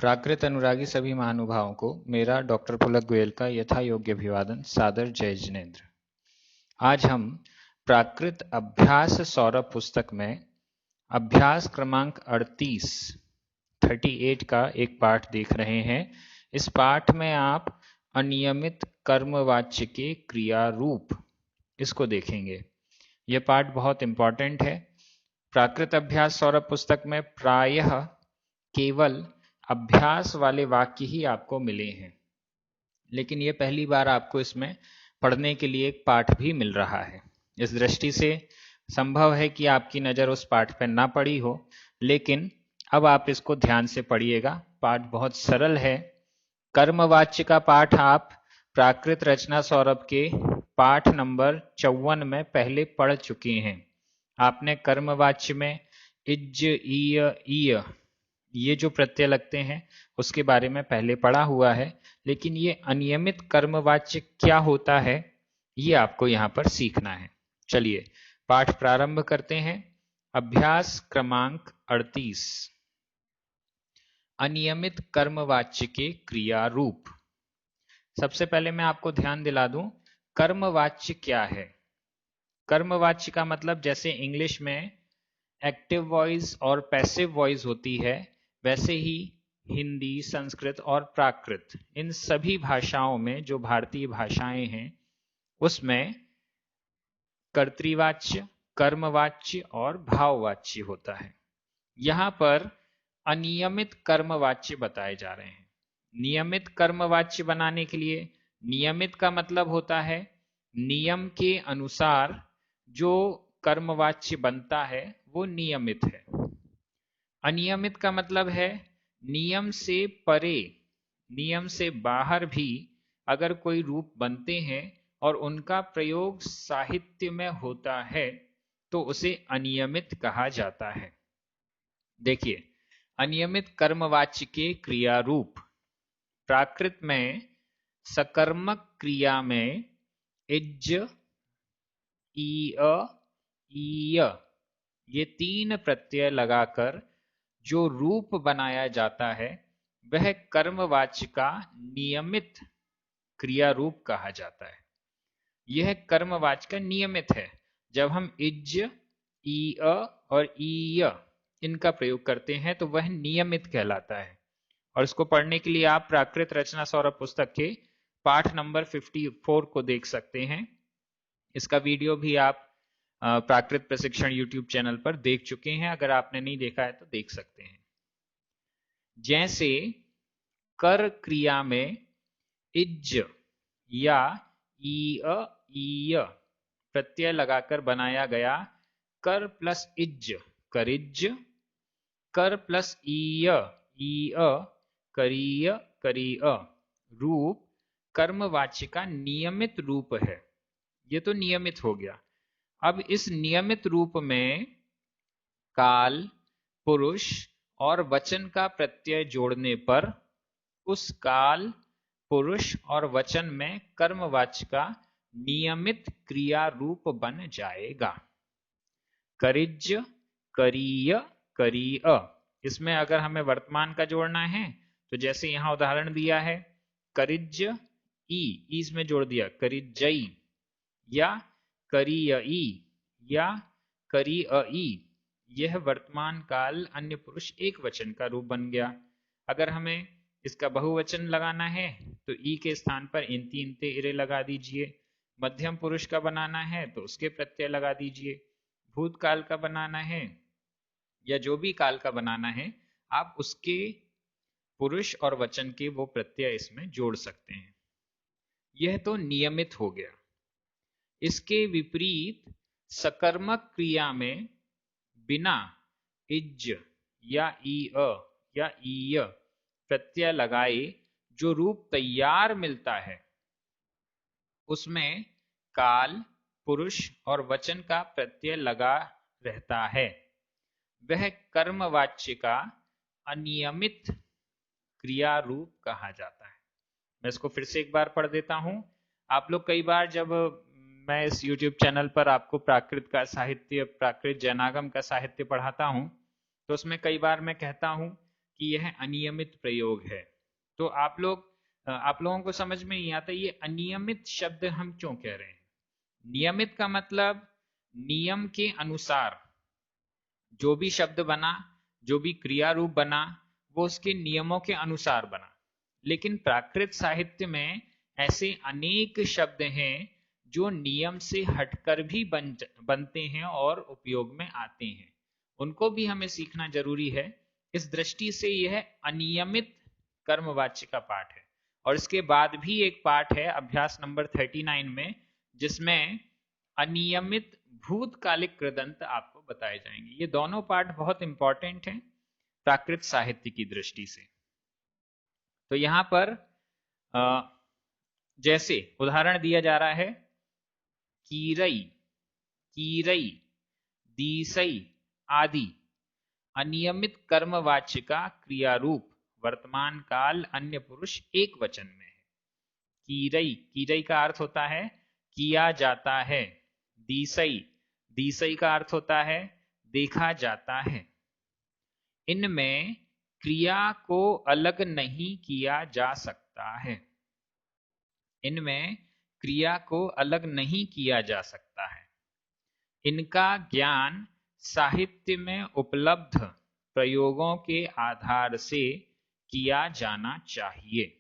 प्राकृत अनुरागी सभी महानुभावों को मेरा डॉक्टर पुलक गोयल का यथा योग्य अभिवादन, सादर जय जिनेन्द्र। आज हम प्राकृत अभ्यास सौरभ पुस्तक में अभ्यास क्रमांक 38 का एक पाठ देख रहे हैं। इस पाठ में आप अनियमित कर्मवाच्य के क्रिया रूप इसको देखेंगे। यह पाठ बहुत इंपॉर्टेंट है। प्राकृत अभ्यास सौरभ पुस्तक में प्रायः केवल अभ्यास वाले वाक्य ही आपको मिले हैं, लेकिन ये पहली बार आपको इसमें पढ़ने के लिए एक पाठ भी मिल रहा है। इस दृष्टि से संभव है कि आपकी नज़र उस पाठ पर ना पड़ी हो, लेकिन अब आप इसको ध्यान से पढ़िएगा। पाठ बहुत सरल है। कर्मवाच्य का पाठ आप प्राकृत रचना सौरभ के पाठ नंबर 54 में पहले पढ़ चुके हैं। आपने कर्मवाच्य में इज, ईय ये जो प्रत्यय लगते हैं उसके बारे में पहले पढ़ा हुआ है, लेकिन ये अनियमित कर्मवाच्य क्या होता है ये आपको यहाँ पर सीखना है। चलिए पाठ प्रारंभ करते हैं। अभ्यास क्रमांक 38, अनियमित कर्मवाच्य के क्रिया रूप। सबसे पहले मैं आपको ध्यान दिला दूं, कर्मवाच्य क्या है। कर्मवाच्य का मतलब जैसे इंग्लिश में एक्टिव वॉइस और पैसिव वॉइस होती है, वैसे ही हिंदी, संस्कृत और प्राकृत, इन सभी भाषाओं में जो भारतीय भाषाएं हैं उसमें कर्तृवाच्य, कर्मवाच्य और भाववाच्य होता है। यहां पर अनियमित कर्मवाच्य बताए जा रहे हैं। नियमित कर्मवाच्य बनाने के लिए, नियमित का मतलब होता है नियम के अनुसार जो कर्मवाच्य बनता है वो नियमित है। अनियमित का मतलब है नियम से परे, नियम से बाहर भी अगर कोई रूप बनते हैं और उनका प्रयोग साहित्य में होता है तो उसे अनियमित कहा जाता है। देखिए, अनियमित कर्मवाच्य के क्रिया रूप। प्राकृत में सकर्मक क्रिया में इज, ईय, ये तीन प्रत्यय लगाकर जो रूप बनाया जाता है वह कर्मवाच्य का नियमित क्रिया रूप कहा जाता है। यह कर्मवाच्य का नियमित है। जब हम इज, ईय और ईय इनका प्रयोग करते हैं तो वह नियमित कहलाता है। और इसको पढ़ने के लिए आप प्राकृत रचना सौरभ पुस्तक के पाठ नंबर 54 को देख सकते हैं। इसका वीडियो भी आप प्राकृत प्रशिक्षण यूट्यूब चैनल पर देख चुके हैं। अगर आपने नहीं देखा है तो देख सकते हैं। जैसे कर क्रिया में इज या ईय प्रत्यय लगाकर बनाया गया कर प्लस इज, करिज, कर प्लस ईय, करीय, करीय रूप कर्मवाच्य का नियमित रूप है। ये तो नियमित हो गया। अब इस नियमित रूप में काल, पुरुष और वचन का प्रत्यय जोड़ने पर उस काल, पुरुष और वचन में कर्मवाच्य का नियमित क्रिया रूप बन जाएगा। करिज, करीय, करीय। इसमें अगर हमें वर्तमान का जोड़ना है तो जैसे यहां उदाहरण दिया है, करिज ई, इसमें जोड़ दिया करिजई, या करीयई या करीअई, यह वर्तमान काल अन्य पुरुष एक वचन का रूप बन गया। अगर हमें इसका बहुवचन लगाना है तो ई के स्थान पर इंति, इंते, इरे लगा दीजिए। मध्यम पुरुष का बनाना है तो उसके प्रत्यय लगा दीजिए। भूतकाल का बनाना है या जो भी काल का बनाना है आप उसके पुरुष और वचन के वो प्रत्यय इसमें जोड़ सकते हैं। यह तो नियमित हो गया। इसके विपरीत सकर्मक क्रिया में बिना इज या ईय या ईय प्रत्यय लगाए जो रूप तैयार मिलता है उसमें काल, पुरुष और वचन का प्रत्यय लगा रहता है। वह कर्मवाच्य का अनियमित क्रिया रूप कहा जाता है। मैं इसको फिर से एक बार पढ़ देता हूं। आप लोग कई बार, जब मैं इस YouTube चैनल पर आपको प्राकृत का साहित्य, प्राकृत जैनागम का साहित्य पढ़ाता हूं तो उसमें कई बार मैं कहता हूं कि यह अनियमित प्रयोग है। तो आप लोगों को समझ में नहीं आता ये अनियमित शब्द हम क्यों कह रहे हैं। नियमित का मतलब नियम के अनुसार जो भी शब्द बना, जो भी क्रिया रूप बना, वो उसके नियमों के अनुसार बना। लेकिन प्राकृत साहित्य में ऐसे अनेक शब्द हैं जो नियम से हटकर भी बनते हैं और उपयोग में आते हैं, उनको भी हमें सीखना जरूरी है। इस दृष्टि से यह अनियमित कर्मवाच्य का पाठ है। और इसके बाद भी एक पाठ है अभ्यास नंबर 39 में, जिसमें अनियमित भूतकालिक कृदंत आपको बताए जाएंगे। ये दोनों पाठ बहुत इंपॉर्टेंट हैं प्राकृत साहित्य की दृष्टि से। तो यहां पर जैसे उदाहरण दिया जा रहा है, कीरई, कीरई, दीसई आदि अनियमित कर्मवाच्य का क्रिया रूप वर्तमान काल अन्य पुरुष एक वचन में है। कीरई, कीरई का अर्थ होता है किया जाता है। दीसई, दीसई का अर्थ होता है देखा जाता है। इनमें क्रिया को अलग नहीं किया जा सकता है। इनमें क्रिया को अलग नहीं किया जा सकता है। इनका ज्ञान साहित्य में उपलब्ध प्रयोगों के आधार से किया जाना चाहिए।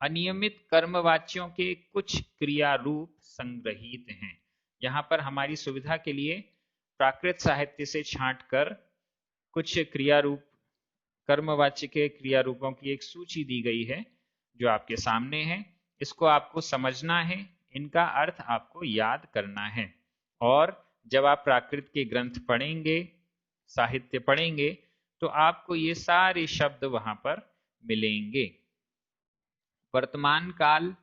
अनियमित कर्मवाच्यों के कुछ क्रिया रूप संग्रहित हैं। यहां पर हमारी सुविधा के लिए प्राकृत साहित्य से छांटकर कुछ क्रिया रूप, कर्मवाच्य के क्रिया रूपों की एक सूची दी गई है जो आपके सामने है। इसको आपको समझना है, इनका अर्थ आपको याद करना है। और जब आप प्राकृत के ग्रंथ पढ़ेंगे, साहित्य पढ़ेंगे, तो आपको ये सारे शब्द वहां पर मिलेंगे। वर्तमान काल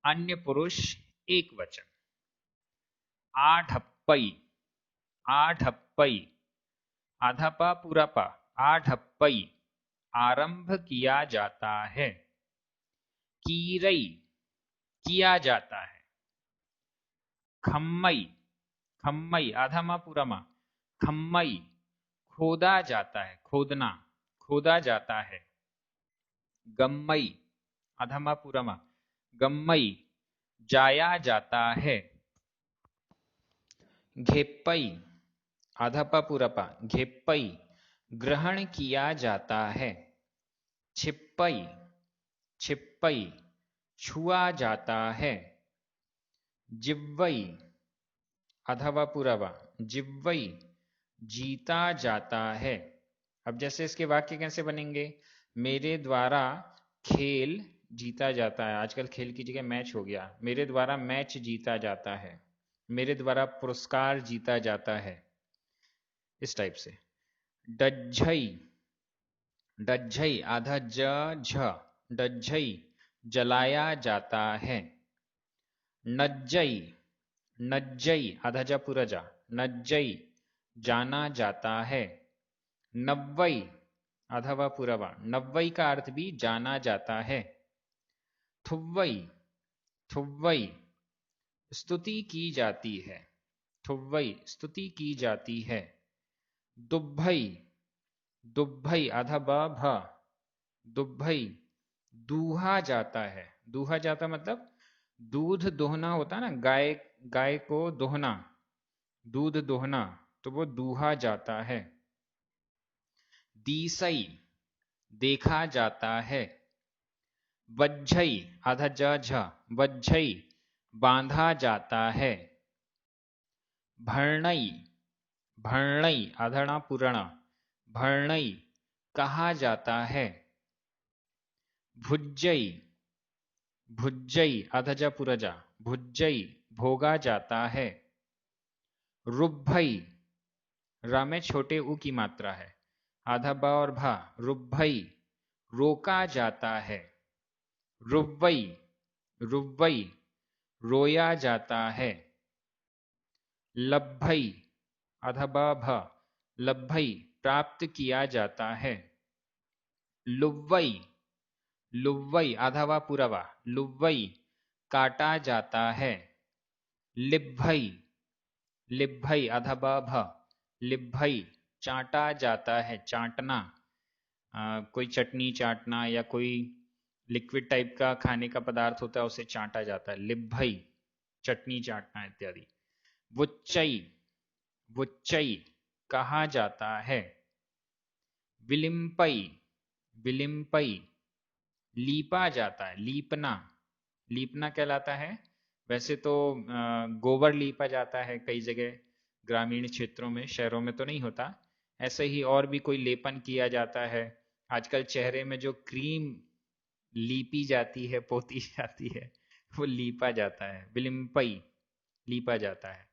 अन्य पुरुष एक वचन। आढप्पई, आढप्पई, आधा पा पूरा पा, आढप्पई आरंभ किया जाता है। कीरई किया जाता है। खम्मई, खम्मई आधा मा पूरा मा, खम्मई खोदा जाता है, खोदना, खोदा जाता है। गम्मई आधा मा पूरा मा, गम्मई जाया जाता है। घेप्पई आधा पा पूरा पा, घेप्पई ग्रहण किया जाता है। छिप्पई, छिप्पई छुआ जाता है। जिव्वई आधा वा पूरा वा, जिव्वई जीता जाता है। अब जैसे इसके वाक्य कैसे बनेंगे, मेरे द्वारा खेल जीता जाता है। आजकल खेल की जगह मैच हो गया। मेरे द्वारा मैच जीता जाता है, मेरे द्वारा पुरस्कार जीता जाता है, इस टाइप से। डज्झई, डज्झई आधा ज झ, डज्झई जलाया जाता है। नज्जई, नज्जई आधा जा पूरा जा, नज्जई जाना जाता है। नव्वई आधा वा पूरा वा, नव्वई का अर्थ भी जाना जाता है। थुव्वई, थुव्वई स्तुति की जाती है, थुव्वई स्तुति की जाती है। दुभई, दुभई आधा ब भ, दुभई दूहा जाता है। दूहा जाता मतलब दूध दोहना होता है ना, गाय, गाय को दोहना, दूध दोहना, तो वो दूहा जाता है। दीसई देखा जाता है। वज्झई आधा ज झ, वज्झई बांधा जाता है। भर्णई, भर्णई आधणा पुरणा, भर्णई कहा जाता है। भुज्जई, भुज्जई आधा पुरजा, भुज्जई भोगा जाता है। रुभई, रा में छोटे उ की मात्रा है, आधा बा और भा, रुभई रोका जाता है। रुव्वई, रुव्वई रोया जाता है। लब्भई आधा बा भ, लब्भई प्राप्त किया जाता है। लुव्वई, लुव्वई आधा वा पूरा वा, लुव्वई काटा जाता है। लिभई, लिभई आधा ब भ, लिभई चाटा जाता है, चाटना। कोई चटनी चाटना या कोई लिक्विड टाइप का खाने का पदार्थ होता है उसे चाटा जाता है, लिभई चटनी चाटना इत्यादि। वुच्चई वुच्चई कहा जाता है। विलिम्पई विलिम्पई लीपा जाता है, लीपना लीपना कहलाता है। वैसे तो गोबर लीपा जाता है कई जगह ग्रामीण क्षेत्रों में, शहरों में तो नहीं होता। ऐसे ही और भी कोई लेपन किया जाता है। आजकल चेहरे में जो क्रीम लीपी जाती है, पोती जाती है, वो लीपा जाता है। विलिम्पई लीपा जाता है।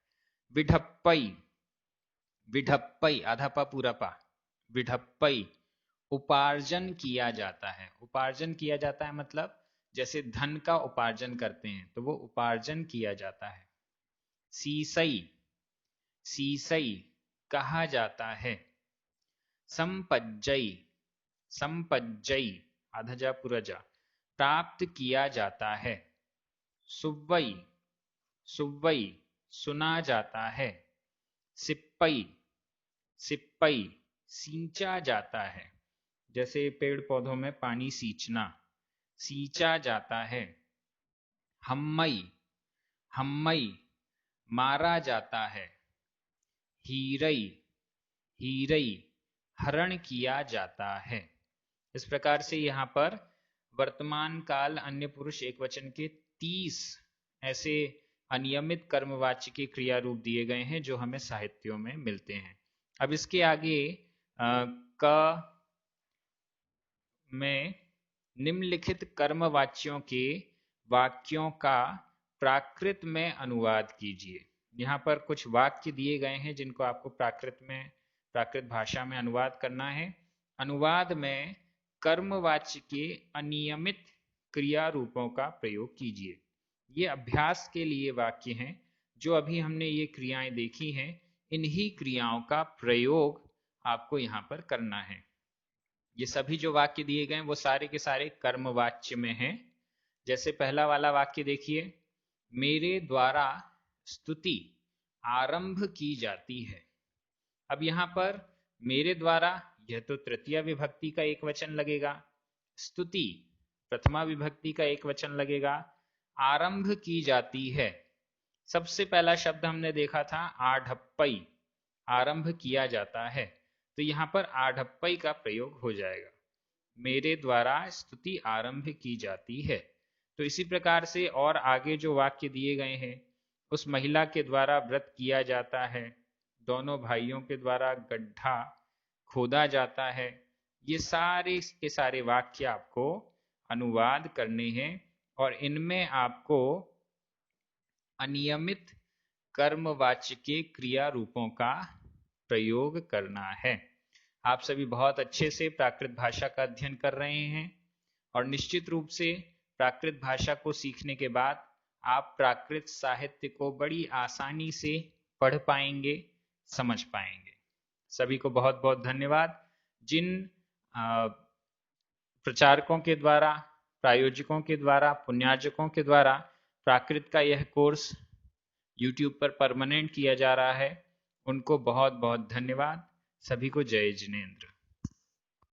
विढप्पई विढप्पई आधा पा पूरा पा, विढप्पई उपार्जन किया जाता है। उपार्जन किया जाता है मतलब जैसे धन का उपार्जन करते हैं तो वो उपार्जन किया जाता है। सीसई सीसई कहा जाता है। संपज्जई संपज्जई आधा जा पूरा जा प्राप्त किया जाता है। सुव्वई सुव्वई सुना जाता है। सिप्पई सिप्पई सींचा जाता है, जैसे पेड़ पौधों में पानी सींचना, सींचा जाता है। हम्मई हम्मई मारा जाता है। हीरई हीरई हरण किया जाता है। इस प्रकार से यहाँ पर वर्तमान काल अन्य पुरुष एकवचन के 30 ऐसे अनियमित कर्मवाच्य के क्रिया रूप दिए गए हैं जो हमें साहित्यों में मिलते हैं। अब इसके आगे क में निम्नलिखित कर्मवाच्यों के वाक्यों का प्राकृत में अनुवाद कीजिए। यहाँ पर कुछ वाक्य दिए गए हैं जिनको आपको प्राकृत भाषा में अनुवाद करना है। अनुवाद में कर्मवाच्य के अनियमित क्रिया रूपों का प्रयोग कीजिए। ये अभ्यास के लिए वाक्य हैं। जो अभी हमने ये क्रियाएं देखी हैं, इन्हीं क्रियाओं का प्रयोग आपको यहाँ पर करना है। ये सभी जो वाक्य दिए गए हैं वो सारे के सारे कर्मवाच्य में हैं। जैसे पहला वाला वाक्य देखिए, मेरे द्वारा स्तुति आरंभ की जाती है। अब यहाँ पर मेरे द्वारा, यह तो तृतीया विभक्ति का एक वचन लगेगा। स्तुति प्रथमा विभक्ति का एक वचन लगेगा। आरंभ की जाती है, सबसे पहला शब्द हमने देखा था आढप्पई, आरंभ किया जाता है, तो यहाँ पर आढप्पई का प्रयोग हो जाएगा। मेरे द्वारा स्तुति आरंभ की जाती है। तो इसी प्रकार से और आगे जो वाक्य दिए गए हैं, उस महिला के द्वारा व्रत किया जाता है, दोनों भाइयों के द्वारा गड्ढा खोदा जाता है। ये सारे के सारे वाक्य आपको अनुवाद करने हैं और इनमें आपको अनियमित कर्मवाच्य के क्रिया रूपों का प्रयोग करना है। आप सभी बहुत अच्छे से प्राकृत भाषा का अध्ययन कर रहे हैं और निश्चित रूप से प्राकृत भाषा को सीखने के बाद आप प्राकृत साहित्य को बड़ी आसानी से पढ़ पाएंगे, समझ पाएंगे। सभी को बहुत बहुत धन्यवाद। जिन प्रचारकों के द्वारा, प्रायोजकों के द्वारा, पुण्यार्जकों के द्वारा प्राकृत का यह कोर्स YouTube पर परमानेंट किया जा रहा है, उनको बहुत बहुत धन्यवाद। सभी को जय जिनेंद्र।